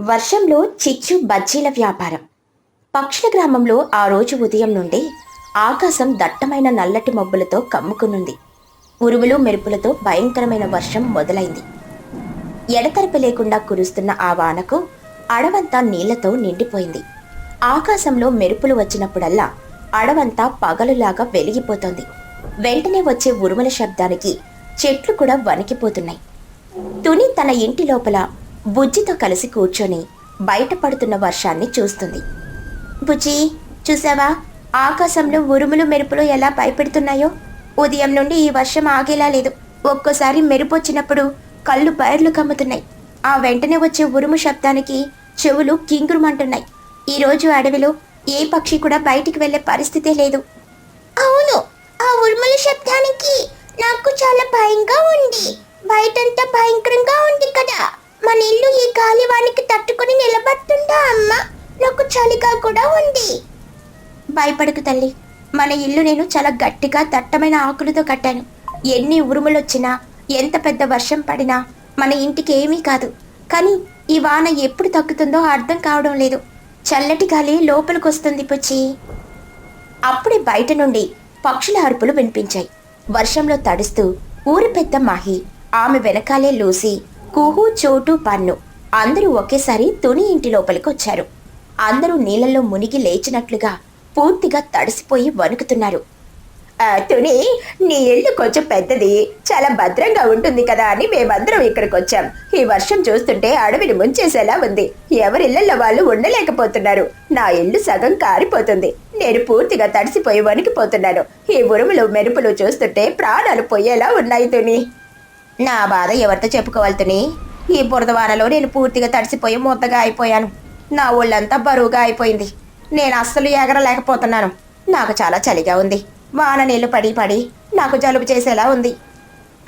వర్షంలో చిచ్చు బజ్జీల వ్యాపారం. పక్షుల గ్రామంలో ఆ రోజు ఉదయం నుండి ఆకాశం దట్టమైన నల్లటి మబ్బులతో కమ్ముకునుంది. ఉరుములు మెరుపులతో భయంకరమైన వర్షం మొదలైంది. ఎడతెరపి లేకుండా కురుస్తున్న ఆ వానకు అడవంతా నీళ్లతో నిండిపోయింది. ఆకాశంలో మెరుపులు వచ్చినప్పుడల్లా అడవంతా పగలులాగా వెలిగిపోతోంది. వెంటనే వచ్చే ఉరుముల శబ్దానికి చెట్లు కూడా వణికిపోతున్నాయి. తుని తన ఇంటి లోపల బుజ్జితో కలిసి కూర్చొని బయటపడుతున్న వర్షాన్ని చూస్తుంది. బుజ్జి, చూసావా ఆకాశంలో ఉరుములు మెరుపులు ఎలా భయపెడుతున్నాయో? ఉదయం నుండి ఈ వర్షం ఆగేలా లేదు. ఒక్కోసారి మెరుపు వచ్చినప్పుడు కళ్ళు బయర్లు కమ్ముతున్నాయి. ఆ వెంటనే వచ్చే ఉరుము శబ్దానికి చెవులు కింగురుమంటున్నాయి. ఈరోజు అడవిలో ఏ పక్షి కూడా బయటికి వెళ్లే పరిస్థితే లేదు. అవును, ఆ ఉరుముల శబ్దానికి నాకు చాలా భయంగా ఉంది. బయటంతా భయంకరంగా ఉంది కదా. మన ఇల్లు ఈ గాలివానికి తట్టుకుని నిలబడుతుందా అమ్మా? నాకు చలిగా కూడా ఉంది. భయపడకు తల్లి, మన ఇల్లు నేను చాలా గట్టిగా దట్టమైన ఆకులతో కట్టాను. ఎన్ని ఉరుములొచ్చినా, ఎంత పెద్ద వర్షం పడినా మన ఇంటికి ఏమీ కాదు. కానీ ఈ వాన ఎప్పుడు తగ్గుతుందో అర్థం కావడం లేదు. చల్లటి గాలి లోపలికొస్తుంది పుచ్చి. అప్పుడే బయట నుండి పక్షుల అరుపులు వినిపించాయి. వర్షంలో తడుస్తూ ఊరి పెద్ద మాహి, ఆమె వెనకాలే లూసి, కుహు, చోటు, పన్ను అందరూ ఒకేసారి తుని ఇంటి లోపలికి వచ్చారు. అందరూ నీళ్ళల్లో మునిగి లేచినట్లుగా పూర్తిగా తడిసిపోయి వణుకుతున్నారు. తుని, నీ ఇల్లు కొంచెం పెద్దది, చాలా భద్రంగా ఉంటుంది కదా అని మేమందరం ఇక్కడికి వచ్చాం. ఈ వర్షం చూస్తుంటే అడవిని ముంచేసేలా ఉంది. ఎవరిళ్లలో వాళ్ళు ఉండలేకపోతున్నారు. నా ఇల్లు సగం కారిపోతుంది. నేను పూర్తిగా తడిసిపోయి వణికిపోతున్నాను. ఈ ఉరుములు మెరుపులు చూస్తుంటే ప్రాణాలు పోయేలా ఉన్నాయి తుని. నా బాధ ఎవరితో చెప్పుకోవాలి తుని? ఈ బురదవానలో నేను పూర్తిగా తడిసిపోయి మొత్తగా అయిపోయాను. నా ఒళ్ళంతా బరువుగా అయిపోయింది. నేను అస్సలు ఎగరలేకపోతున్నాను. నాకు చాలా చలిగా ఉంది. వాన నీళ్లు పడి పడి నాకు జలుబు చేసేలా ఉంది.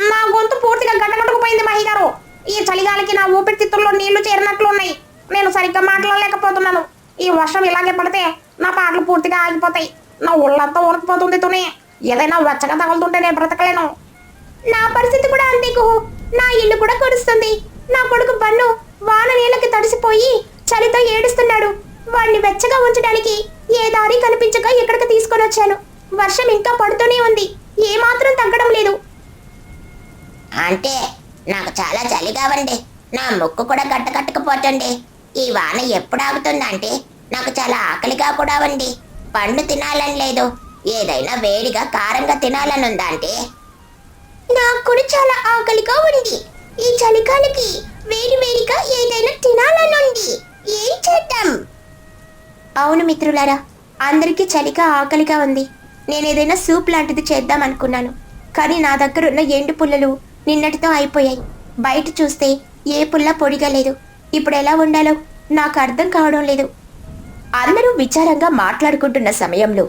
నా గొంతు పూర్తిగా గడ్డగట్టుకుపోయింది మహి గారు. ఈ చలిగాలికి నా ఊపిరితిత్తుల్లో నీళ్లు చేరినట్లు ఉన్నాయి. నేను సరిగ్గా మాట్లాడలేకపోతున్నాను. ఈ వర్షం ఇలాగే పడితే నా పాటలు పూర్తిగా ఆగిపోతాయి. నా ఒళ్ళంతా ఉరికిపోతుంది తుని. ఏదైనా వెచ్చగా తగులుతుంటే నేను బ్రతకలేను. నా పరిస్థితి కూడా అంతే కుహు. నా ఇల్లు కూడా కురుస్తుంది. నా కొడుకు బన్ను వాన నీళ్ళకి తడిసిపోయి చలితో ఏడుస్తున్నాడు. వాడిని వెచ్చగా ఉంచడానికి ఏ దారి కనిపించక ఇక్కడికి తీసుకొని వచ్చాను. వర్షం ఇంకా పడుతూనే ఉంది. ఏమాత్రం తగ్గడం లేదు. అంటే నాకు చాలా చలిగా ఉంది. నా ముక్కు కూడా గట్టకట్టుకుపోతుంది. ఈ వాన ఎప్పుడు ఆగుతుందంటే నాకు చాలా ఆకలిగా కూడా ఉంది. పండ్లు తినాలని లేదు. ఏదైనా వేడిగా కారంగా తినాలని ఉందా అంటే? నాకు కూడా చాలా ఆకలిగా ఉంది. ఈ చలికాలకి వేడి వేడిగా ఏదైనా తినాలని ఉంది. ఏం చేద్దాం? అవును మిత్రులారా, అందరికీ చలిగా ఆకలిగా ఉంది. నేనేదైనా సూప్ లాంటిది చేద్దాం అనుకున్నాను. కానీ నా దగ్గర ఉన్న ఎండు పుల్లలు నిన్నటితో అయిపోయాయి. బయట చూస్తే ఏ పుల్ల పొడిగా లేదు. ఇప్పుడు ఎలా ఉండాలో నాకు అర్థం కావడం లేదు. అందరూ విచారంగా మాట్లాడుకుంటున్న సమయంలో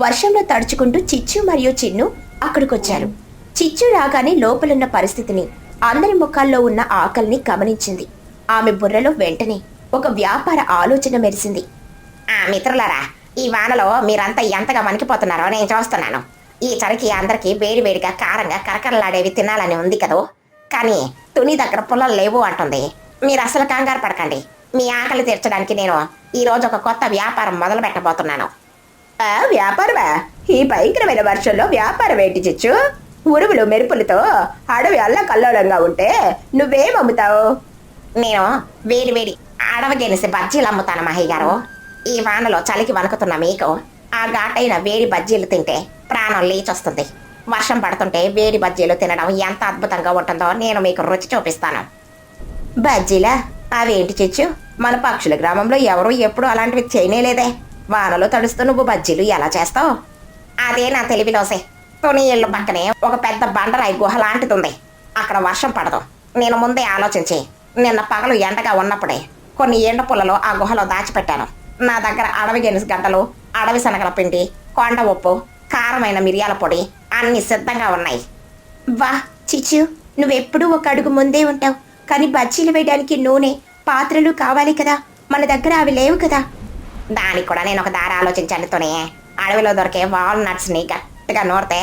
వర్షంలో తడుచుకుంటూ చిచ్చు మరియు చిన్ను అక్కడికొచ్చారు. చిచ్చు రాగానే లోపలున్న పరిస్థితిని, అందరి ముఖాల్లో ఉన్న ఆకలిని గమనించింది. ఆమె బుర్రలో వెంటనే ఒక వ్యాపార ఆలోచన మెరిసింది. మిత్రులారా, ఈ వానలో మీరంతా ఎంతగా వణికిపోతున్నారో నేను చూస్తున్నాను. ఈ చలికి అందరికీ వేడి వేడిగా కారంగా కరకరలాడేవి తినాలని ఉంది కదూ. కానీ తుని దగ్గర పుల్లలు లేవు అంటుంది. మీరు అసలు కంగారు పడకండి. మీ ఆకలి తీర్చడానికి నేను ఈరోజు ఒక కొత్త వ్యాపారం మొదలు పెట్టబోతున్నాను. వ్యాపారమా? ఈ భయంకరమైన వర్షంలో వ్యాపారం ఏంటి చిచ్చు? ఉరుములు మెరుపులతో అడవి అల్లకల్లోలంగా ఉంటే నువ్వేం అమ్ముతావు? నేను వేడి వేడి అడవి గెలిసి బజ్జీలు అమ్ముతాను మహి గారు. ఈ వానలో చలికి వణుకుతున్న మీకు ఆ ఘాటైన వేడి బజ్జీలు తింటే ప్రాణం లేచొస్తుంది. వర్షం పడుతుంటే వేడి బజ్జీలు తినడం ఎంత అద్భుతంగా ఉంటుందో నేను మీకు రుచి చూపిస్తాను. బజ్జీలా? అవేంటి చిచ్చు? మన పక్షుల గ్రామంలో ఎవరు ఎప్పుడు అలాంటివి చేయనేలేదే. వానలో తడుస్తూ నువ్వు బజ్జీలు ఎలా చేస్తావు? అదే నా తెలివిలోసే. తుని ఇల్లు పక్కనే ఒక పెద్ద బండరాయి గుహ లాంటిది ఉంది. అక్కడ వర్షం పడదు. నేను ముందే ఆలోచించి నిన్న పగలు ఎండగా ఉన్నప్పుడే కొన్ని ఎండ పుల్లలో ఆ గుహలో దాచిపెట్టాను. నా దగ్గర అడవి గెనుసు గడ్డలు, అడవి శనగల పిండి, కొండ ఉప్పు, కారమైన మిరియాల పొడి అన్ని సిద్ధంగా ఉన్నాయి. వా చిచ్చు, నువ్వెప్పుడూ ఒక అడుగు ముందే ఉంటావు. కానీ బజ్జీలు వేయడానికి నూనె, పాత్రలు కావాలి కదా. మన దగ్గర అవి లేవు కదా. దానికి కూడా నేను ఒక దారి ఆలోచించాను తుని. అడవిలో దొరికే వాల్నట్స్ని గట్టిగా నూరితే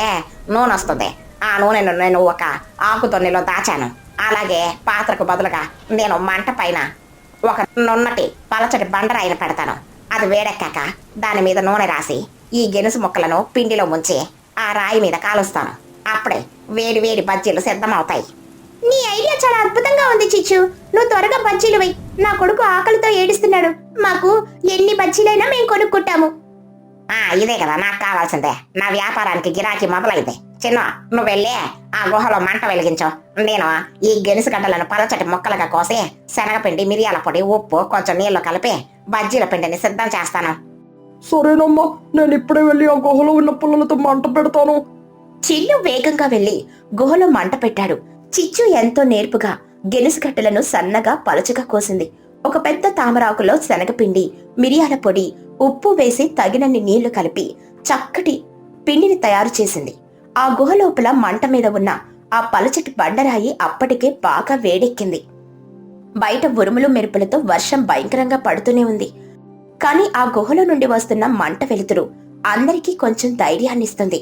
నూనె వస్తుంది. ఆ నూనెను నేను ఒక ఆకు తొన్నెలో దాచాను. అలాగే పాత్రకు బదులుగా నేను మంట పైన ఒక నున్నటి పలచటి బండరాయిని పెడతాను. అది వేడెక్కాక దాని మీద నూనె రాసి ఈ గెనుసు ముక్కలను పిండిలో ముంచి ఆ రాయి మీద కాలుస్తాను. అప్పుడే వేడి వేడి బజ్జీలు సిద్ధమవుతాయి. నీ ఐడియా చాలా అద్భుతంగా ఉంది చిచ్చు. నువ్వు త్వరగా బజ్జీలు వెయ్యి. నా కొడుకు ఆకలితో ఏడుస్తున్నాడు. మాకు ఎన్ని బజ్జీలైనా మేము కొనుక్కుంటాము. ఇదే కదా నాకు కావాల్సిందే. నా వ్యాపారానికి గిరాకీ మొదలైంది. చిన్న నువ్వు వెళ్ళి ఆ గుహలో మంట వెలిగించు. నేను ఈ గెనుసు గడ్డలను పలచటి ముక్కలుగా కోసి శనగపిండి, మిరియాల పొడి, ఉప్పు, కొంచెం నీళ్లు కలిపి బజ్జీల పిండిని సిద్ధం చేస్తాను. సరేనమ్మా, నేను ఇప్పుడే వెళ్ళి ఆ గుహలో ఉన్న పుల్లలతో మంట పెడతాను. చిన్ను వేగంగా వెళ్లి గుహలో మంట పెట్టాడు. చిచ్చు ఎంతో నేర్పుగా గెనుసు కట్టెలను సన్నగా పలుచగా కోసింది. ఒక పెద్ద తామరాకులో శనగపిండి, మిరియాల పొడి, ఉప్పు వేసి తగినన్ని నీళ్లు కలిపి చక్కటి పిండిని తయారు చేసింది. ఆ గుహ లోపల మంట మీద ఉన్న ఆ పలచటి బండరాయి అప్పటికే బాగా వేడెక్కింది. బయట ఉరుములు మెరుపులతో వర్షం భయంకరంగా పడుతూనే ఉంది. కాని ఆ గుహలో నుండి వస్తున్న మంట వెలుతురు అందరికీ కొంచెం ధైర్యాన్నిస్తుంది.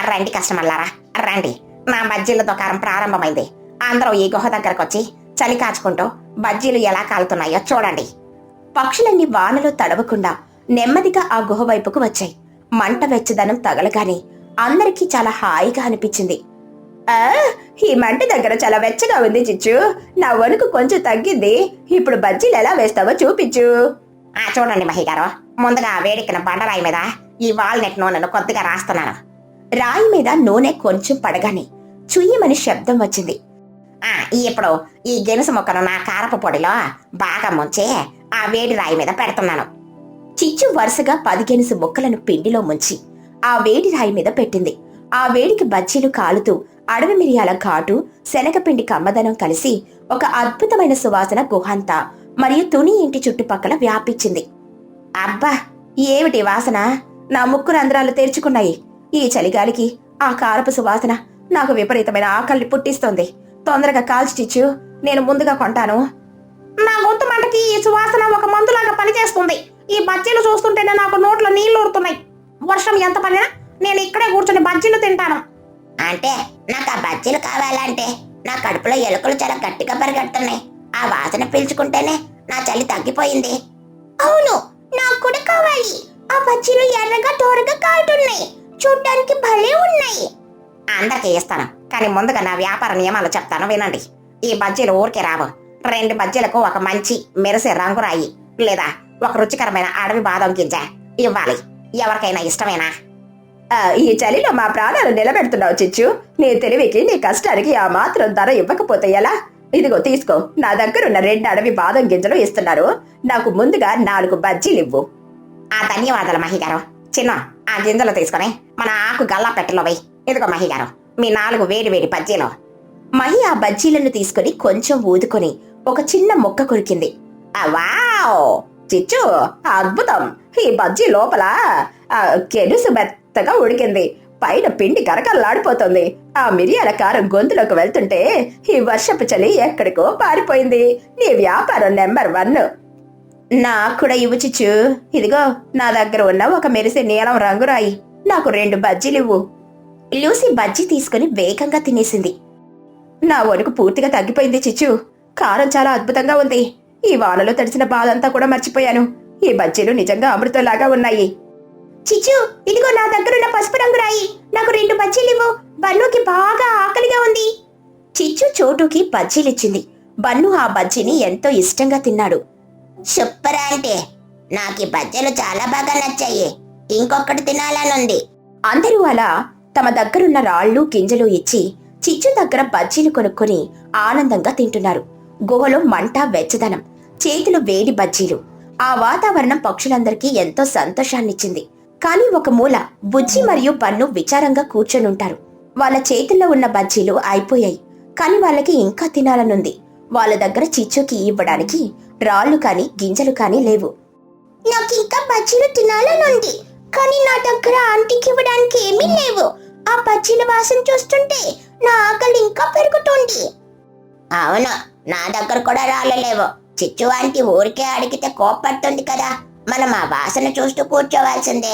రండి కస్టమర్లారా, రండి. నా బజ్జీల దుకాణం ప్రారంభమైంది. అందరూ ఈ గుహ దగ్గరకు వచ్చి చలి కాచుకుంటూ బజ్జీలు ఎలా కాలుతున్నాయో చూడండి. పక్షులన్నీ వానలో తడవకుండా నెమ్మదిగా ఆ గుహ వైపుకు వచ్చాయి. మంట వెచ్చదనం తగలగానే అందరికీ చాలా హాయిగా అనిపించింది. ఈ మంట దగ్గర చాలా వెచ్చగా ఉంది చిచ్చు. నా వణుకు కొంచెం తగ్గింది. ఇప్పుడు బజ్జీలు ఎలా వేస్తావో చూపించు. చూడండి మహిగారు, ముందుగా వేడెక్కిన బండరాయి మీద ఈ వాల్నట్ నూనెను కొద్దిగా రాస్తున్నాను. రాయి మీద నూనె కొంచెం పడగానే చుయ్యమని శబ్దం వచ్చింది. ఇప్పుడు ఈ గెనుసు ముక్కను నా కారపు పొడిలో బాగా ముంచి ఆ వేడి రాయి మీద పెడుతున్నాను. చిచ్చు వరుసగా 10 గెనుసు ముక్కలను పిండిలో ముంచి ఆ వేడి రాయి మీద పెట్టింది. ఆ వేడికి బజ్జీలు కాలుతూ అడవి మిరియాల ఘాటు, శనగపిండి కమ్మదనం కలిసి ఒక అద్భుతమైన సువాసన గుహంతా మరియు తుని ఇంటి చుట్టుపక్కల వ్యాపించింది. అబ్బా, ఏమిటి వాసన! నా ముక్కు రంధ్రాలు తెరుచుకున్నాయి. ఈ చలిగాలికి ఆ కారపు సువాసన నాకు విపరీతమైన ఆకలిని పుట్టిస్తోంది. తొందరగా కాల్చి చిచ్చు, నేను ముందుగా కొంటాను. నా గొంతు మంటకి ఈ సువాసన ఒక మందులాగా పనిచేస్తుంది. ఈ బజ్జీలు చూస్తుంటేనే నాకు నోట్లో నీళ్లు ఊరుతున్నాయి. వర్షం ఎంత పడినా నేను ఇక్కడే కూర్చొని బజ్జీలు తింటాను. అంటే నాకు ఆ బజ్జీలు కావాలంటే నా కడుపులో ఎలుకలు చాలా గట్టిగా పరిగెడుతున్నాయి. ఆ వాసన పీల్చుకుంటేనే నా చలి తగ్గిపోయింది. అవును, నాకు కూడా కావాలి. ఆ బజ్జీలు ఎర్రగా దూరగా కాలుతున్నాయి. చూడ్డానికి భలే ఉన్నాయి. అందరికీ ఇస్తాను, కానీ ముందుగా నా వ్యాపార నియమాలు చెప్తాను వినండి. ఈ బజ్జీలు ఊరికే రావు. 2 బజ్జీలకు ఒక మంచి మెరిసే రంగురాయి లేదా ఒక రుచికరమైన అడవి బాదం గింజ ఇవ్వాలి. ఎవరికైనా ఇష్టమేనా? ఈ చలిలో మా ప్రాణాలు నిలబెడుతున్నావు చిచ్చు. నీ తెలివికి, నీ కష్టానికి ఆ మాత్రం ధర ఇవ్వకపోతే ఎలా? ఇదిగో తీసుకో. నా దగ్గరున్న 2 అడవి బాదం గింజలు ఇస్తున్నారు. నాకు ముందుగా 4 బజ్జీలు ఇవ్వు. ధన్యవాదాలు మహిగారు. చిన్న ఆ గింజలు తీసుకుని మన ఆకు గల్లా పెట్టెలో వెయ్యి. ఇదిగో మహిగారు, మీ 4 వేడి వేడి బజ్జీలు. మహి ఆ బజ్జీలను తీసుకుని కొంచెం ఊదుకొని ఒక చిన్న ముక్క కొరికింది. వావ్ చిచ్చు, అద్భుతం! ఈ బజ్జీ లోపల కెనుసు మెత్తగా ఉడికింది. పైన పిండి కరకల్లాడిపోతుంది. ఆ మిరియాల కారం గొంతులోకి వెళ్తుంటే ఈ వర్షపు చలి ఎక్కడికో పారిపోయింది. నీ వ్యాపారం నెంబర్ 1. నాకు కూడా ఇవ్వు చిచ్చు. ఇదిగో నా దగ్గర ఉన్న ఒక మెరిసే నీలం రంగురాయి. నాకు 2 బజ్జీలు ఇవ్వు. లూసీ బజ్జీ తీసుకుని వేగంగా తినేసింది. నా వణుకు పూర్తిగా తగ్గిపోయింది చిచ్చు. కారం చాలా అద్భుతంగా ఉంది. ఈ వానలో తడిసిన బాధంతా కూడా మర్చిపోయాను. ఈ బజ్జీలు నిజంగా అమృతంలాగా ఉన్నాయి. చిచ్చు, ఇదిగో నా దగ్గరున్న పసుపు రంగు రాయి. నాకు 2 బజ్జీలు ఇవ్వు. బన్నుకి బాగా ఆకలిగా ఉంది. చిచ్చు చోటుకి బజ్జీలిచ్చింది. బన్ను ఆ బజ్జీని ఎంతో ఇష్టంగా తిన్నాడు. సూపర్ అంటే నాకు ఈ బజ్జీలు చాలా బాగా నచ్చాయి. ఇంకొకటి తినాలనుంది. అందరూ అలా తమ దగ్గరున్న రాళ్ళు, గింజలు ఇచ్చి చిచ్చు దగ్గర బజ్జీలు కొనుక్కొని ఆనందంగా తింటున్నారు. గుహలో మంట, వెచ్చదనం, చేతిలో వేడి బజ్జీలు. ఆ వాతావరణం పక్షులందరికీ ఎంతో సంతోషాన్నిచ్చింది. కాని ఒక మూల బుజ్జి మరియు బన్ను విచారంగా కూర్చొనుంటారు. వాళ్ళ చేతుల్లో ఉన్న బజ్జీలు అయిపోయాయి. కాని వాళ్ళకి ఇంకా తినాలనుంది. వాళ్ళ దగ్గర చిచ్చుకి ఇవ్వడానికి రాళ్ళు కాని, గింజలు కాని లేవు. నాకింకా బజ్జీలు తినాలనుంది, కానీ నా దగ్గర ఆంటీకి ఇవ్వడానికి ఏమీ లేవు. ఆ బజ్జీల వాసన చూస్తుంటే నా ఆకలి ఇంకా పెరుగుతుంది. అవును, నా దగ్గర కూడా రాళ్ళు లేవు. చిచ్చు ఆంటీ ఊరికే అడిగితే కోపడుతుంది కదా. మనం ఆ వాసన చూస్తూ కూర్చోవాల్సిందే.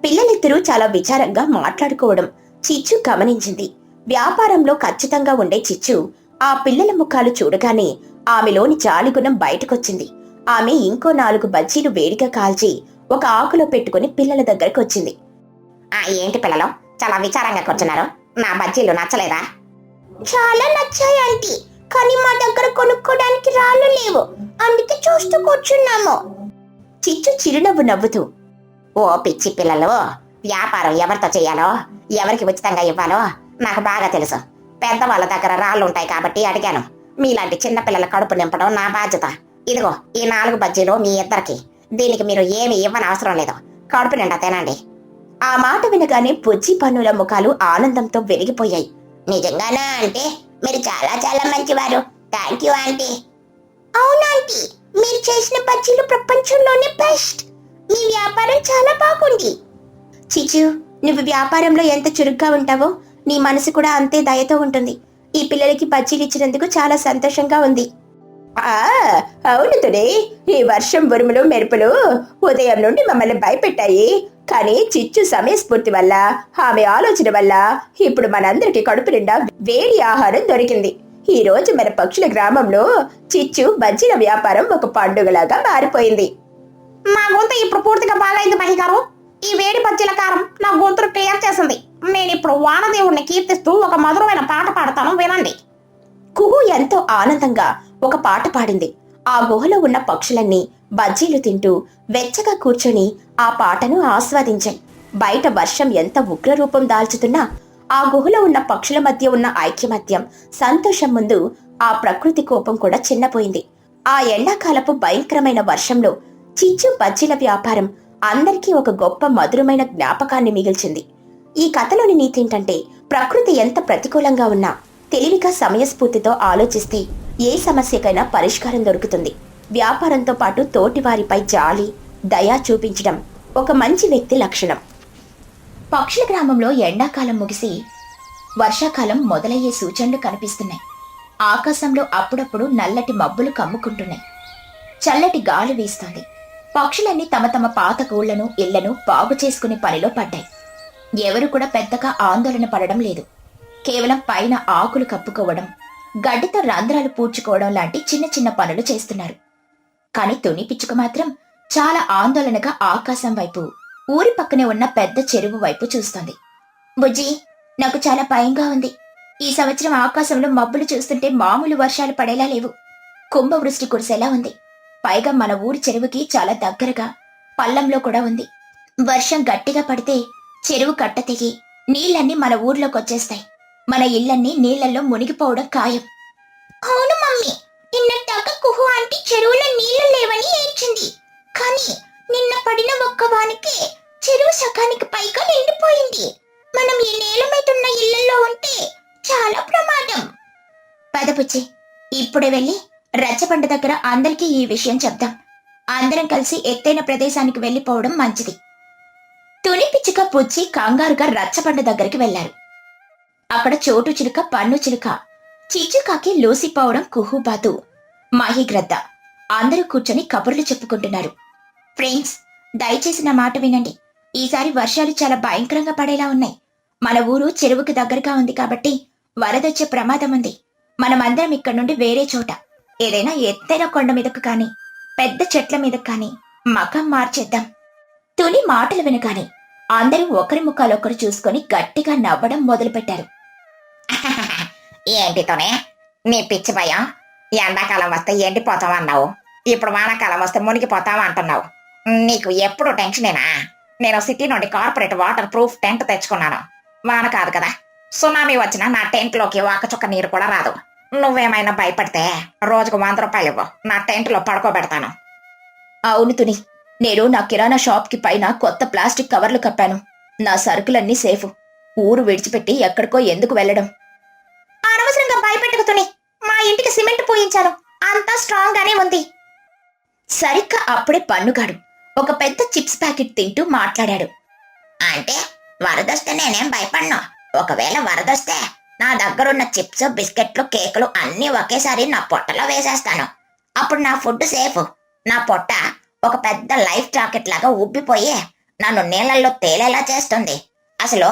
పిల్లలిద్దరూ చాలా విచారంగా మాట్లాడుకోవడం చిచ్చు గమనించింది. వ్యాపారంలో ఖచ్చితంగా ఉండే చిచ్చు ఆ పిల్లల ముఖాలు చూడగానే ఆమెలోని జాలిగుణం బయటకొచ్చింది. ఆమె ఇంకో 4 బజ్జీలు వేడిగా కాల్చి ఒక ఆకులో పెట్టుకుని పిల్లల దగ్గరకు వచ్చింది. ఏంటి పిల్లలు చాలా విచారంగా కూర్చున్నారు? నా బజ్జీలు నచ్చలేదా? చాలా నచ్చాయి ఆంటీ, కానీ మా దగ్గర కొనుక్కోడానికి రాళ్ళు లేవు, అందుకే చూస్తూ కూర్చున్నాము. చిచ్చు చిరునవ్వు నవ్వుతూ, ఓ పిచ్చి పిల్లలు, వ్యాపారం ఎవరితో చేయాలో, ఎవరికి ఉచితంగా ఇవ్వాలో నాకు బాగా తెలుసు. పెద్దవాళ్ళ దగ్గర రాళ్ళు ఉంటాయి కాబట్టి అడిగాను. మీలాంటి చిన్న పిల్లల కడుపు నింపడం నా బాధ్యత. ఇదిగో ఈ 4 బజ్జీలు మీ ఇద్దరికి. దీనికి మీరు ఏమి ఇవ్వని అవసరం లేదు. కడుపు నిండా తినండి. ఆ మాట వినగానే బుజ్జి పన్నుల ముఖాలు ఆనందంతో వెలిగిపోయాయి. నిజంగానా అంటే మీరు చాలా చాలా మంచివారు. Thank you aunty. అవునాంటీ, మీరు చేసిన బజ్జీలు ప్రపంచంలోనే బెస్ట్. మీ వ్యాపారం చాలా బాగుంది. చిచ్చు, నువ్వు వ్యాపారంలో ఎంత చురుగ్గా ఉంటావో నీ మనసు కూడా అంతే దయతో ఉంటుంది. ఈ పిల్లలకి బజ్జీలు ఇచ్చినందుకు చాలా సంతోషంగా ఉంది. అవును తుడే, ఈ వర్షం ఉరుములు మెరుపులు ఉదయం నుండి మమ్మల్ని భయపెట్టాయి. కానీ చిచ్చు సమయస్ఫూర్తి వల్ల, ఆమె ఆలోచన వల్ల ఇప్పుడు మనందరికి కడుపు నిండా వేడి ఆహారం దొరికింది. ఈ రోజు మన పక్షుల గ్రామంలో చిచ్చు బజ్జీల వ్యాపారం ఒక పండుగలాగా మారిపోయింది. నా గొంతు ఇప్పుడు పూర్తిగా బాగైంది మహి గారు. ఈ వేడి బజ్జీల కారం నా గొంతును క్లియర్ చేసింది. నేను ఇప్పుడు వానదేవుణ్ణి కీర్తిస్తూ ఒక మధురమైన పాట పాడతాను, వినండి. కుహు ఎంతో ఆనందంగా ఒక పాట పాడింది. ఆ గుహలో ఉన్న పక్షులన్నీ బజ్జీలు తింటూ వెచ్చగా కూర్చొని ఆ పాటను ఆస్వాదించాయి. బయట వర్షం ఎంత ఉగ్రరూపం దాల్చుతున్నా ఆ గుహలో ఉన్న పక్షుల మధ్య ఉన్న ఐక్యమత్యం, సంతోషం ముందు ఆ ప్రకృతి కోపం కూడా చిన్నపోయింది. ఆ ఎండాకాలపు భయంకరమైన వర్షంలో చిచ్చు బజ్జీల వ్యాపారం అందరికీ ఒక గొప్ప మధురమైన జ్ఞాపకాన్ని మిగిల్చింది. ఈ కథలోని నీతి ఏంటంటే, ప్రకృతి ఎంత ప్రతికూలంగా ఉన్నా తెలివిగా సమయస్ఫూర్తితో ఆలోచిస్తే ఏ సమస్యకైనా పరిష్కారం దొరుకుతుంది. వ్యాపారంతో పాటు తోటివారిపై జాలి, దయ చూపించడం ఒక మంచి వ్యక్తి లక్షణం. పక్షుల గ్రామంలో ఎండాకాలం ముగిసి వర్షాకాలం మొదలయ్యే సూచనలు కనిపిస్తున్నాయి. ఆకాశంలో అప్పుడప్పుడు నల్లటి మబ్బులు కమ్ముకుంటున్నాయి. చల్లటి గాలి వీస్తోంది. పక్షులన్నీ తమ తమ పాత గూళ్లను, ఇళ్లను బాగు చేసుకునే పనిలో పడ్డాయి. ఎవరు కూడా పెద్దగా ఆందోళన పడడం లేదు. కేవలం పైన ఆకులు కప్పుకోవడం, గడ్డితో రంధ్రాలు పూడ్చుకోవడం లాంటి చిన్న చిన్న పనులు చేస్తున్నారు. కాని తుని పిచ్చుక మాత్రం చాలా ఆందోళనగా ఆకాశం వైపు, ఊరి పక్కనే ఉన్న పెద్ద చెరువు వైపు చూస్తోంది. బుజ్జి, నాకు చాలా భయంగా ఉంది. ఈ సంవత్సరం ఆకాశంలో మబ్బులు చూస్తుంటే మామూలు వర్షాలు పడేలా లేవు. కుంభవృష్టి కురిసేలా ఉంది. పైగా మన ఊరి చెరువుకి చాలా దగ్గరగా పల్లంలో కూడా ఉంది. వర్షం గట్టిగా పడితే చెరువు కట్ట తెగి నీళ్లన్నీ మన ఊర్లోకి వచ్చేస్తాయి. మన ఇళ్లన్నీ నీళ్లలో మునిగిపోవడం ఖాయం. అవును మమ్మీ, నిన్నటిదాకా కుహు ఆంటీ చెరువులో నీళ్లు లేవని ఏడ్చింది. కానీ నిన్న పడిన ఒక్క వానికి చెరువు సగానికి పైగా నిండిపోయింది. మనం ఈ నేల మీద ఉన్న ఇళ్లలో ఉంటే చాలా ప్రమాదం. పదపుచ్చి, ఇప్పుడే వెళ్ళి రచ్చబండ దగ్గర అందరికీ ఈ విషయం చెప్దాం. అందరం కలిసి ఎత్తైన ప్రదేశానికి వెళ్లిపోవడం మంచిది. తుని పిచ్చుక, పుచ్చి కంగారుగా రచ్చబండ దగ్గరికి వెళ్లారు. అక్కడ చోటు చిలుక, పన్ను చిలుక, చిచ్చుకాకి, లూసిపోవడం, కుహుబాతు, మహిగ్రద్ద అందరూ కూర్చొని కబుర్లు చెప్పుకుంటున్నారు. ఫ్రెండ్స్, దయచేసి నా మాట వినండి. ఈసారి వర్షాలు చాలా భయంకరంగా పడేలా ఉన్నాయి. మన ఊరు చెరువుకి దగ్గరగా ఉంది కాబట్టి వరదొచ్చే ప్రమాదం ఉంది. మనమందరం ఇక్కడి నుండి వేరే చోట, ఏదైనా ఎత్తైన కొండ మీదకు కానీ పెద్ద చెట్ల మీదకు కానీ మకం మార్చేద్దాం. తుని మాటలు వినగానే అందరూ ఒకరి ముఖాలొకరు చూసుకొని గట్టిగా నవ్వడం మొదలుపెట్టారు. ఏంటితోనే నీ పిచ్చి భయం? ఎండాకాలం వస్తే ఎండిపోతాం అన్నావు, ఇప్పుడు వానాకాలం వస్తే మునిగిపోతాం అంటున్నావు. నీకు ఎప్పుడు టెన్షనేనా? నేను సిటీ నుండి కార్పొరేట్ వాటర్ ప్రూఫ్ టెంట్ తెచ్చుకున్నాను. వాన కాదు కదా, సునామీ వచ్చినా నా టెంట్లోకి ఒక చుక్క నీరు కూడా రాదు. నువ్వేమైనా భయపడితే రోజుకు 100 రూపాయలు ఇవ్వు, నా టెంట్లో పడుకోబెడతాను. అవును తుని, నేను నా కిరాణా షాప్కి పైన కొత్త ప్లాస్టిక్ కవర్లు కప్పాను. నా సరుకులన్నీ సేఫ్. ఊరు విడిచిపెట్టి ఎక్కడికో ఎందుకు వెళ్లడం? అనవసరంగా భయపెట్టుకుతుని మా ఇంటికి సిమెంట్ పోయించాను, అంతా స్ట్రాంగ్ గానే ఉంది. సరిగ్గా అప్పుడే పన్నుగాడు ఒక పెద్ద చిప్స్ ప్యాకెట్ తింటూ మాట్లాడాడు. అంటే వరదొస్తే నేనేం భయపడ్ను. ఒకవేళ వరదొస్తే నా దగ్గరున్న చిప్స్, బిస్కెట్లు, కేకులు అన్నీ ఒకేసారి నా పొట్టలో వేసేస్తాను. అప్పుడు నా ఫుడ్ సేఫ్. నా పొట్ట ఒక పెద్ద లైఫ్ జాకెట్ లాగా ఉబ్బిపోయి నన్ను నీళ్ళల్లో తేలేలా చేస్తుంది. అసలు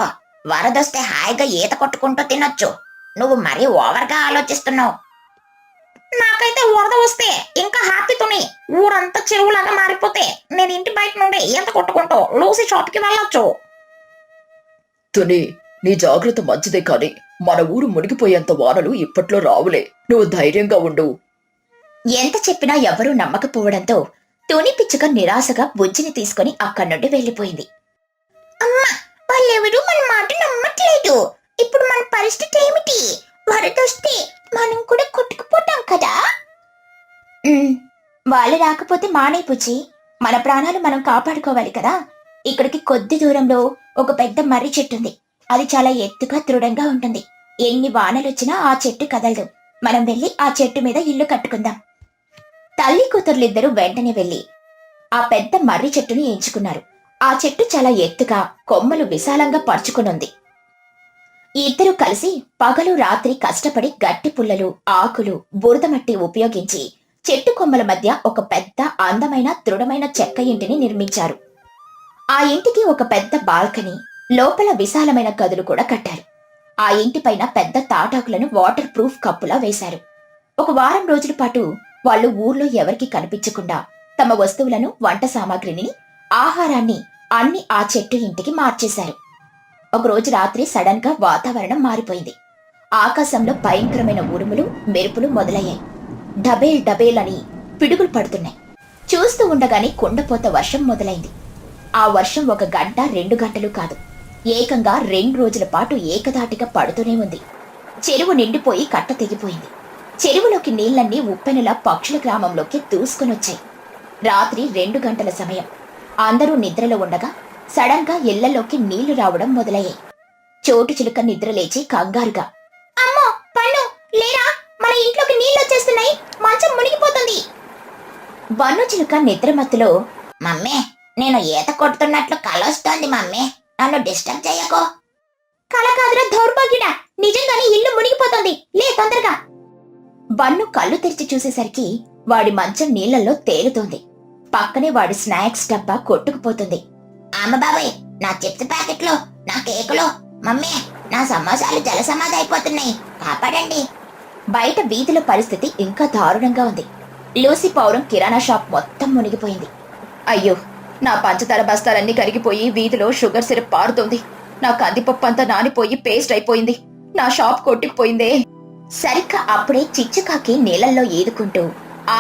వరదొస్తే హాయిగా ఈత కొట్టుకుంటూ తినొచ్చు. నువ్వు మరీ ఓవర్గా ఆలోచిస్తున్నావు. నాకైతే వరద వస్తే ఇంకా హ్యాపీ తుని. ఊరంతా చెరువులాగా మారిపోతే నేను ఇంటి బయట నుండి ఎంత కొట్టుకుంటూ లూసీ షాప్కి వెళ్ళొచ్చు. తుని, నీ జాగ్రత్త మంచిదే కాని మన ఊరు మునిగిపోయేంత వానలు ఇప్పట్లో రావులే. నువ్వు ధైర్యంగా ఉండు. ఎంత చెప్పినా ఎవరూ నమ్మకపోవడంతో తుని పిచ్చుక నిరాశగా బుజ్జిని తీసుకుని అక్కడి నుండి వెళ్లిపోయింది. అమ్మా, వాళ్ళెవరూ మన మాట నమ్మట్లేదు. ఇప్పుడు మన పరిస్థితి ఏమిటి? వరదొస్తే మనం కూడా కొట్టుకుపోతాం కదా. వాళ్ళు రాకపోతే మానే పుచ్చి, మన ప్రాణాలు మనం కాపాడుకోవాలి కదా. ఇక్కడికి కొద్ది దూరంలో ఒక పెద్ద మర్రి చెట్టు ఉంది. అది చాలా ఎత్తుగా దృఢంగా ఉంటుంది. ఎన్ని వానలొచ్చినా ఆ చెట్టు కదలదు. మనం వెళ్లి ఆ చెట్టు మీద ఇల్లు కట్టుకుందాం. తల్లి కూతుర్లిద్దరూ వెంటనే వెళ్లి ఆ పెద్ద మర్రి చెట్టుని ఎంచుకున్నారు. ఆ చెట్టు చాలా ఎత్తుగా కొమ్మలు విశాలంగా పరుచుకునుంది. ఇద్దరూ కలిసి పగలు రాత్రి కష్టపడి గట్టి పుల్లలు, ఆకులు, బురదమట్టి ఉపయోగించి చెట్టు కొమ్మల మధ్య ఒక పెద్ద అందమైన దృఢమైన చెక్క ఇంటిని నిర్మించారు. ఆ ఇంటికి ఒక పెద్ద బాల్కనీ, లోపల విశాలమైన గదులు కూడా కట్టారు. ఆ ఇంటిపైన పెద్ద తాటాకులను వాటర్ ప్రూఫ్ కప్పులా వేశారు. ఒక వారం రోజుల పాటు వాళ్ళు ఊర్లో ఎవరికీ కనిపించకుండా తమ వస్తువులను, వంట సామాగ్రిని, ఆహారాన్ని అన్ని ఆ చెట్టు ఇంటికి మార్చేశారు. ఒకరోజు రాత్రి సడన్ గా వాతావరణం మారిపోయింది. ఆకాశంలో భయంకరమైన ఉరుములు, మెరుపులు మొదలయ్యాయి. డబేల్ డబేల్ అని పిడుగులు పడుతున్నాయి. చూస్తూ ఉండగానే కుండపోత వర్షం మొదలైంది. ఆ వర్షం 1 గంట 2 గంటలు కాదు, ఏకంగా 2 రోజుల పాటు ఏకధాటిగా పడుతూనే ఉంది. చెరువు నిండిపోయి కట్ట తెగిపోయింది. చెరువులోకి నీళ్లన్నీ ఉప్పెనలా పక్షుల గ్రామంలోకి దూసుకొనొచ్చాయి. రాత్రి 2 గంటల సమయం. అందరూ నిద్రలో ఉండగా సడన్ గా ఇళ్లలోకి నీళ్లు రావడం మొదలయ్యాయి. చోటు చిలుక నిద్రలేచి కంగారుగా, అమ్మో పన్ను, లేరా, మన ఇంట్లోకి నీళ్ళొచ్చేస్తున్నాయి, మంచం మునిగిపోతుంది. బన్ను చిలుక నిద్రమత్తులో, మమ్మీ, నేను ఈత కొడుతున్నట్లు కలొస్తోంది మమ్మీ, నన్ను డిస్టర్బ్ చేయకో. కల కాదురా దౌర్భాగ్యుడా, నిజంగానే ఇల్లు మునిగిపోతుంది, లే తొందరగా. బన్ను కళ్ళు తెరిచి చూసేసరికి వాడి మంచం నీళ్లలో తేలుతోంది. పక్కనే వాడి స్నాక్స్ డబ్బా కొట్టుకుపోతుంది. అమ్మ బాబాయ్, నా చిప్స్ ప్యాకెట్లు, నా కేకులు, మమ్మీ, నా సమోసాలు జలసమాధి అయిపోతున్నాయి, కాపాడండి. బయట వీధిలో పరిస్థితి ఇంకా దారుణంగా ఉంది. లూసీ పౌరం కిరాణా షాప్ మొత్తం మునిగిపోయింది. అయ్యో, నా పంచదార బస్తాలన్నీ కరిగిపోయి వీధిలో షుగర్ సిరప్ పారుతోంది. నా కందిపప్పు అంతా నానిపోయి పేస్ట్ అయిపోయింది. నా షాప్ కొట్టుకుపోయిందే. సరిగ్గా అప్పుడే చిచ్చుకాకి నీళ్లలో ఈదుకుంటూ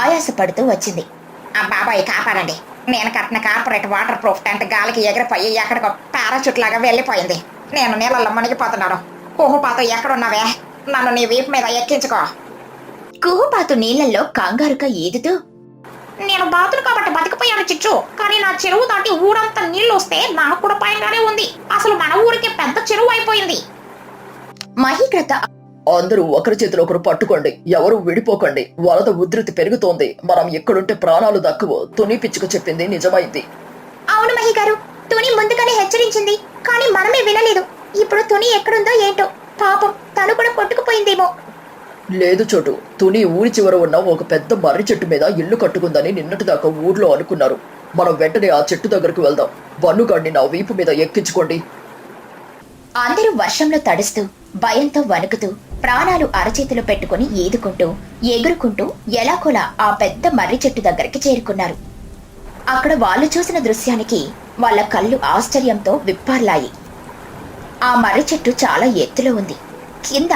ఆయాసపడుతూ వచ్చింది. బాబాయ్ కాపాడండి, నేను కట్టిన కార్పొరేట్ వాటర్ ప్రూఫ్ టెంట్ గాలికి ఎగిరిపోయి ఎక్కడికో పారాచూట్ లాగా వెళ్ళిపోయింది. నేను నీళ్ళల్లో మునిగిపోతున్నాను. కుహుపాతు ఎక్కడున్నావే, నన్ను నీ వీపు మీద ఎక్కించుకో. కుహుపాతు నీళ్లలో కంగారుగా ఈదుతూ, నేను బాతులు కాబట్టి బతికిపోయాను చిచ్చు, కానీ నా చెరువు దాటి ఊరంతా నీళ్లు వస్తే నాకు కూడా భయంగానే ఉంది. అసలు మన ఊరికి పెద్ద చెరువు అయిపోయింది. మహీకృత, అందరూ ఒకరి చేతిలో ఒకరు పట్టుకోండి, ఎవరు విడిపోకండి. వరద ఉధృతి పెరుగుతోంది. మనం ఎక్కడుంటే ప్రాణాలు దక్కువ. తుని పిచ్చుక చెప్పింది నిజమైంది. అవును మహి గారు, తుని ముందుగానే హెచ్చరించింది, కానీ మనమే వినలేదు. ఇప్పుడు తుని ఎక్కడుందో ఏంటో, పాపం తను కూడా కొట్టుకుపోయిందేమో. లేదు చోటు, తుని ఊరి చివర ఉన్న ఒక పెద్ద మర్రి చెట్టు మీద ఇల్లు కట్టుకుందని నిన్నటిదాకా ఊర్లో అనుకున్నారు. మనం వెంటనే ఆ చెట్టు దగ్గరకు వెళ్దాం. బన్నుగాడిని నా వీపు మీద ఎక్కించుకోండి. అందరూ వర్షంలో తడుస్తూ, భయంతో వణుకుతూ, ప్రాణాలు అరచేతిలో పెట్టుకుని ఈదుకుంటూ, ఎగురుకుంటూ ఎలాకోలా ఆ పెద్ద మర్రి చెట్టు దగ్గరికి చేరుకున్నారు. అక్కడ వాళ్ళు చూసిన దృశ్యానికి వాళ్ళ కళ్ళు ఆశ్చర్యంతో విప్పార్లాయి. ఆ మర్రి చెట్టు చాలా ఎత్తులో ఉంది. కింద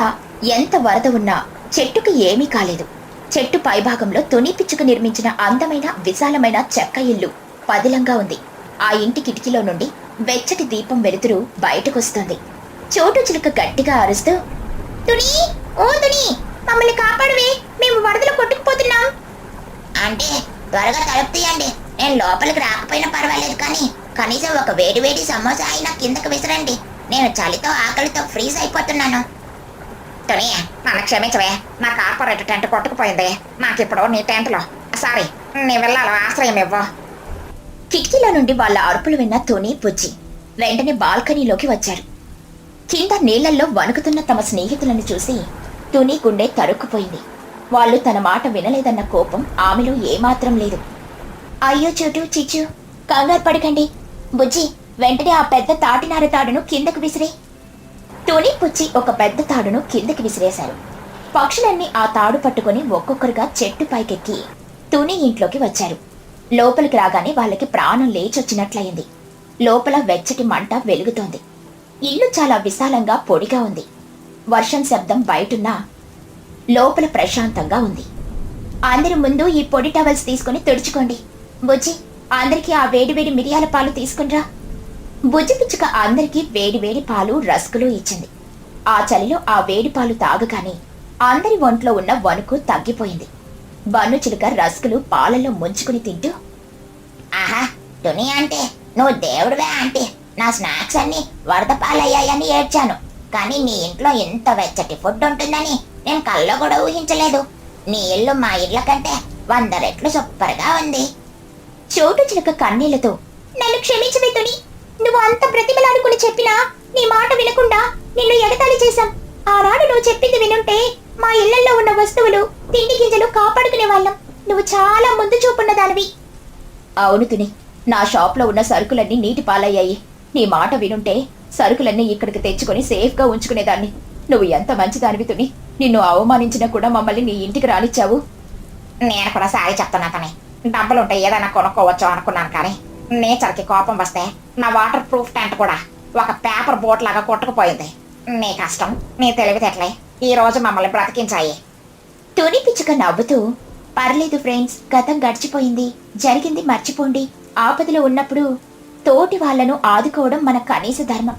ఎంత వరద ఉన్నా చెట్టుకి ఏమీ కాలేదు. చెట్టు పైభాగంలో తుని పిచ్చుకు నిర్మించిన అందమైన విశాలమైన చెక్క ఇల్లు పదిలంగా ఉంది. ఆ ఇంటి కిటికీలో నుండి వెచ్చటి దీపం వెలుతురు బయటకొస్తుంది. చోటు చిలుక గట్టిగా అరుస్తూ, తుని, ఓ తుని, మమ్మల్ని కాపాడవే, మేము వరదలో కొట్టుకుపోతున్నాం. అంటే త్వరగా తలుపు తీయండి, నేను లోపలికి రాకపోయినా పర్వాలేదు, కానీ కనీసం ఒక వేడి వేడి సమోసా అయినా కిందకు విసరండి. నేను చలితో ఆకలితో ఫ్రీజ్ అయిపోతున్నాను. తుని, నన్ను క్షమించవే, నా కార్పొరేట్ టెంట్ కొట్టుకుపోయింది. నాకిప్పుడు నీ టెంట్లో, సారీ, నీ వెళ్ళాలో ఆశ్రయం ఇవ్వు. కిటికీలో నుండి వాళ్ళ అరుపులు విన్న తుని పుచ్చి వెంటనే బాల్కనీలోకి వచ్చారు. కింద నీళ్లల్లో వణుకుతున్న తమ స్నేహితులను చూసి తుని గుండె తరుక్కుపోయింది. వాళ్ళు తన మాట వినలేదన్న కోపం ఆమెలో ఏమాత్రం లేదు. అయ్యో చోటు, చిచ్చు, కంగారు పడకండి. బుజ్జి, వెంటనే ఆ పెద్ద తాటినార తాడును కిందకు విసిరే. తుని పుచ్చి ఒక పెద్ద తాడును కిందకి విసిరేశారు. పక్షులన్నీ ఆ తాడు పట్టుకుని ఒక్కొక్కరుగా చెట్టు పైకెక్కి తుని ఇంట్లోకి వచ్చారు. లోపలికి రాగానే వాళ్ళకి ప్రాణం లేచొచ్చినట్లయింది. లోపల వెచ్చటి మంట వెలుగుతోంది. ఇల్లు చాలా విశాలంగా పొడిగా ఉంది. వర్షం శబ్దం బయటున్నా లోపల ప్రశాంతంగా ఉంది. అందరి ముందు ఈ పొడి టవల్స్ తీసుకుని తుడుచుకోండి. బుజ్జి, అందరికీ ఆ వేడివేడి మిరియాల పాలు తీసుకునిరా. బుజ్జి పిచ్చుక అందరికీ వేడివేడి పాలు రస్కులు ఇచ్చింది. ఆ చలిలో ఆ వేడి పాలు తాగగానే అందరి ఒంట్లో ఉన్న వణుకు తగ్గిపోయింది. బన్ను చిలుక రస్కులు పాలల్లో ముంచుకుని తింటూ, ఆహా, తుని అంటే నువ్వు దేవుడివే ఆంటీ. నా స్నాక్స్ అన్ని వరద పాలయ్యాయని ఏడ్చాను, కానీ మీ ఇంట్లో ఇంత వెచ్చటి ఫుడ్ ఉంటుందని నేను కల్లో కూడా ఊహించలేదు. నీ ఇల్లు మా ఇళ్ళ కంటే 100 రెట్లు సూపర్గా ఉంది. చోటు చిలుక కన్నీళ్లతో, నన్ను క్షమించవే తుని. నువ్వు అంత ప్రతిమలాడుకుని చెప్పినా నీ మాట వినకుండా నిన్ను ఎగతాళి చేశాం. ఆనాడు నువ్వు చెప్పింది వినుంటే మా ఇళ్లలో ఉన్న వస్తువులు, తిండి గింజలు కాపాడుకునే వాళ్ళం. నువ్వు చాలా ముందు చూపున్న దానివి. అవును తుని, నా షాప్లో ఉన్న సరుకులన్నీ నీటి పాలయ్యాయి. నీ మాట వినుంటే సరుకులన్నీ ఇక్కడికి తెచ్చుకొని సేఫ్గా ఉంచుకునేదాన్ని. నువ్వు ఎంత మంచిదానివి తుని. నిన్ను అవమానించినా కూడా మమ్మల్ని నీ ఇంటికి రానిచ్చావు. నేను కూడా సారీ చెప్తున్నా తని. డబ్బులుంటే ఏదైనా కొనుక్కోవచ్చు అనుకున్నాను, కానీ నేచర్కి కోపం వస్తే నా వాటర్ ప్రూఫ్ టెంట్ కూడా ఒక పేపర్ బోట్ లాగా కొట్టుకుపోయింది. నీ కష్టం, నీ తెలివితేటలే ఈ రోజు మమ్మల్ని బ్రతికించాయి. తుని పిచ్చుక నవ్వుతూ, పర్లేదు ఫ్రెండ్స్, గతం గడిచిపోయింది. జరిగింది మర్చిపోండి. ఆపదలో ఉన్నప్పుడు తోటి వాళ్లను ఆదుకోవడం మన కనీస ధర్మం.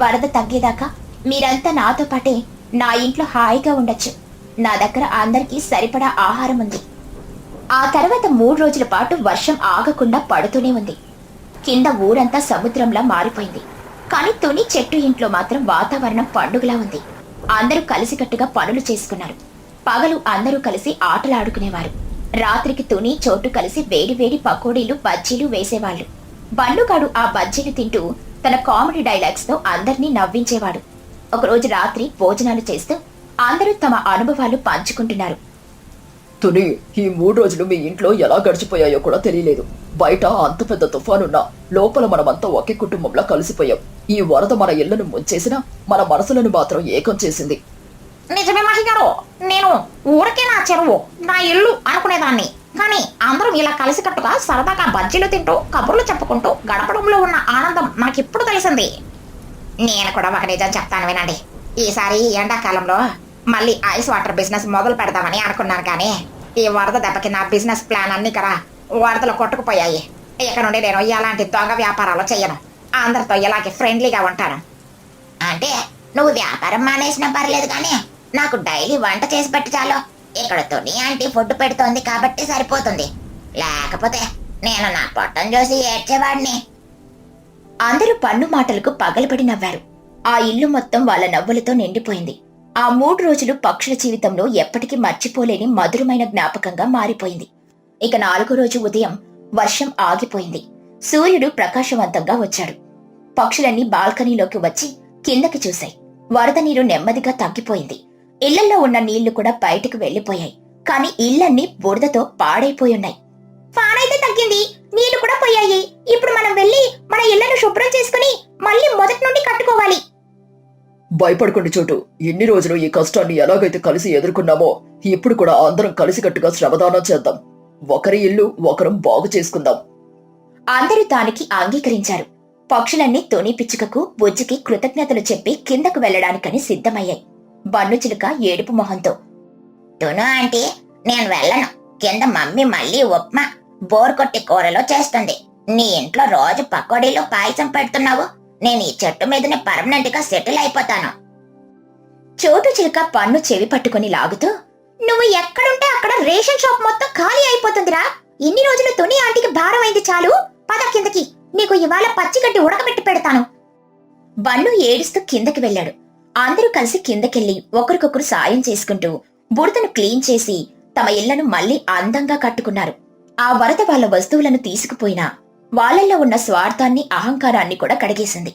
వరద తగ్గేదాకా మీరంతా నాతో పాటే నా ఇంట్లో హాయిగా ఉండొచ్చు. నా దగ్గర అందరికీ సరిపడా ఆహారం ఉంది. ఆ తర్వాత 3 రోజుల పాటు వర్షం ఆగకుండా పడుతూనే ఉంది. కింద ఊరంతా సముద్రంలా మారిపోయింది. కానీ తుని చెట్టు ఇంట్లో మాత్రం వాతావరణం పండుగలా ఉంది. అందరూ కలిసికట్టుగా పనులు చేసుకున్నారు. పగలు అందరూ కలిసి ఆటలాడుకునేవారు. రాత్రికి తుని చోటు కలిసి వేడివేడి పకోడీలు, బజ్జీలు వేసేవాళ్లు. బన్నుగాడు ఆ బజ్జీలు తింటూ తన కామెడీ డైలాగ్స్ తో అందర్నీ నవ్వించేవాడు. ఒకరోజు రాత్రి భోజనాలు చేస్తూ అందరూ తమ అనుభవాలు పంచుకుంటున్నారు. తుని, ఈ 3 రోజులు మీ ఇంట్లో ఎలా గడిచిపోయాయో కూడా తెలియలేదు. బయట అంత పెద్ద తుఫానున్నా లోపల మనమంతా ఒకే కుటుంబంలా కలిసిపోయాం. ఈ వరద మన ఇళ్లను ముంచేసినా మన మనసులను మాత్రం ఏకం చేసింది. నిజమే మహి గారు, నేను ఊరికే నా చెరువు, నా ఇల్లు అనుకునేదాన్ని. కానీ అందరం ఇలా కలిసికట్టుగా సరదాగా బజ్జీలు తింటూ కబుర్లు చెప్పుకుంటూ గడపడంలో ఉన్న ఆనందం నాకిప్పుడు తెలిసింది. నేను కూడా ఒక నిజం చెప్తాను వినండి. ఈసారి ఎండాకాలంలో మళ్ళీ ఐస్ వాటర్ బిజినెస్ మొదలు పెడదామని అనుకున్నాను, కానీ ఈ వరద దెబ్బకి నా బిజినెస్ ప్లాన్ అన్ని కదా వరదలో కొట్టుకుపోయాయి. ఇక నుండి నేను ఎలాంటి దొంగ వ్యాపారాలు చెయ్యను. అందరితో ఇలాగే ఫ్రెండ్లీగా ఉంటాను. అంటే నువ్వు వ్యాపారం మానేసినా పర్లేదు, కానీ నాకు డైలీ వంట చేసి పెట్టి చాలు. ఇక్కడ తుని ఆంటీ ఫుడ్ పెడుతోంది కాబట్టి సరిపోతుంది. లేకపోతే నేను నా పొట్టం చూసి ఏడ్చేవాడిని. అందరూ పన్ను మాటలకు పగలబడి నవ్వారు. ఆ ఇల్లు మొత్తం వాళ్ళ నవ్వులతో నిండిపోయింది. ఆ 3 రోజులు పక్షుల జీవితంలో ఎప్పటికీ మర్చిపోలేని మధురమైన జ్ఞాపకంగా మారిపోయింది. ఇక 4వ రోజు ఉదయం వర్షం ఆగిపోయింది. సూర్యుడు ప్రకాశవంతంగా వచ్చాడు. పక్షులన్నీ బాల్కనీలోకి వచ్చి కిందకి చూశాయి. వరద నీరు నెమ్మదిగా తగ్గిపోయింది. ఇళ్లలో ఉన్న నీళ్లు కూడా బయటకు వెళ్లిపోయాయి. కాని ఇళ్లన్నీ బురదతో పాడైపోయున్నాయి. పాడైతే తగ్గింది, నీళ్లు కూడా పోయాయి. ఇప్పుడు మనం వెళ్లి మన ఇళ్లను శుభ్రం చేసుకుని మళ్ళీ మొదటి నుండి కట్టుకోవాలి. భయపడకండి చోటు. ఇన్ని రోజులు ఈ కష్టాన్ని ఎలాగైతే కలిసి ఎదుర్కొన్నామో ఇప్పుడు కూడా అందరం కలిసికట్టుగా శ్రమదానం చేద్దాం. ఒకరి ఇల్లు ఒకరం బాగు చేసుకుందాం. అందరూ దానికి అంగీకరించారు. పక్షులన్నీ తుని పిచ్చుకకు, బుజ్జికి కృతజ్ఞతలు చెప్పి కిందకు వెళ్లడానికని సిద్ధమయ్యాయి. బన్ను చిలుక ఏడుపు మొహంతో, తును ఆంటీ, నేను వెళ్ళను. కింద మమ్మీ మళ్ళీ ఉప్మా, బోర్ కొట్టి కూరలో చేస్తుంది. నీ ఇంట్లో రోజు పకోడీలు, పాయసం పెడుతున్నావు. నేను ఈ చెట్టు మీదనే పర్మనెంట్ గా సెటిల్ అయిపోతాను. చోటు చిలుక పన్ను చెవి పట్టుకుని లాగుతూ, నువ్వు ఎక్కడుంటే అక్కడ రేషన్ షాప్ మొత్తం ఖాళీ అయిపోతుందిరా. ఇన్ని రోజులు తుని ఆంటీకి భారం అయింది చాలు. పద కిందకి, నీకు ఇవాళ పచ్చిగడ్డి ఉడకబెట్టి పెడతాను. బన్ను ఏడుస్తూ కిందకి వెళ్లాడు. అందరూ కలిసి కిందకెళ్లి ఒకరికొకరు సాయం చేసుకుంటూ బురదను క్లీన్ చేసి తమ ఇళ్లను మళ్లీ అందంగా కట్టుకున్నారు. ఆ వరద వాళ్ళ వస్తువులను తీసుకుపోయినా వాళ్ళల్లో ఉన్న స్వార్థాన్ని, అహంకారాన్ని కూడా కడిగేసింది.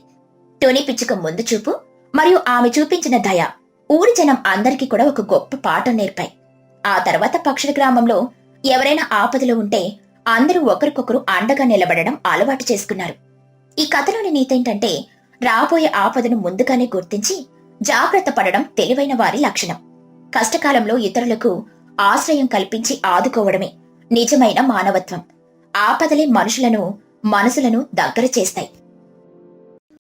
తుని పిచ్చుక ముందు చూపు మరియు ఆమె చూపించిన దయ ఊరి జనం అందరికీ కూడా ఒక గొప్ప పాఠం నేర్పాయి. ఆ తర్వాత పక్షుల గ్రామంలో ఎవరైనా ఆపదలో ఉంటే అందరూ ఒకరికొకరు అండగా నిలబడడం అలవాటు చేసుకున్నారు. ఈ కథలోని నీతేంటంటే, రాబోయే ఆపదను ముందుగానే గుర్తించి జాగ్రత్త పడడం తెలివైన వారి లక్షణం. కష్టకాలంలో ఇతరులకు ఆశ్రయం కల్పించి ఆదుకోవడమే నిజమైన మానవత్వం. ఆపదలే మనుషులను మనసులను దగ్గర చేస్తాయి.